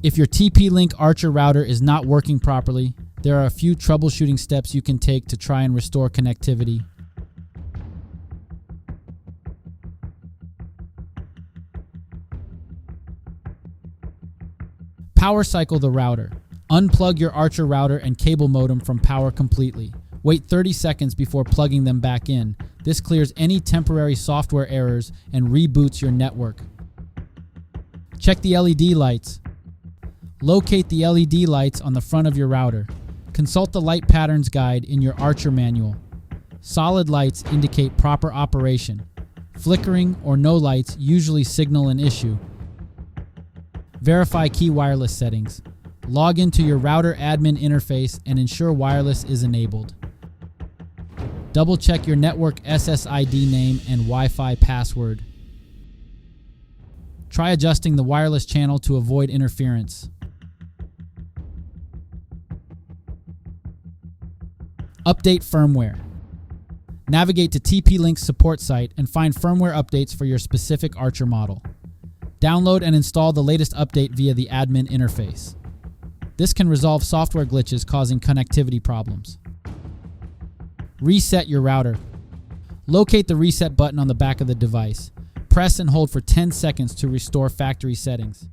If your TP-Link Archer router is not working properly, there are a few troubleshooting steps you can take to try and restore connectivity. Power cycle the router. Unplug your Archer router and cable modem from power completely. Wait 30 seconds before plugging them back in. This clears any temporary software errors and reboots your network. Check the LED lights. Locate the LED lights on the front of your router. Consult the light patterns guide in your Archer manual. Solid lights indicate proper operation. Flickering or no lights usually signal an issue. Verify key wireless settings. Log into your router admin interface and ensure wireless is enabled. Double check your network SSID name and Wi-Fi password. Try adjusting the wireless channel to avoid interference. Update firmware. Navigate to TP-Link's support site and find firmware updates for your specific Archer model. Download and install the latest update via the admin interface. This can resolve software glitches causing connectivity problems. Reset your router. Locate the reset button on the back of the device. Press and hold for 10 seconds to restore factory settings.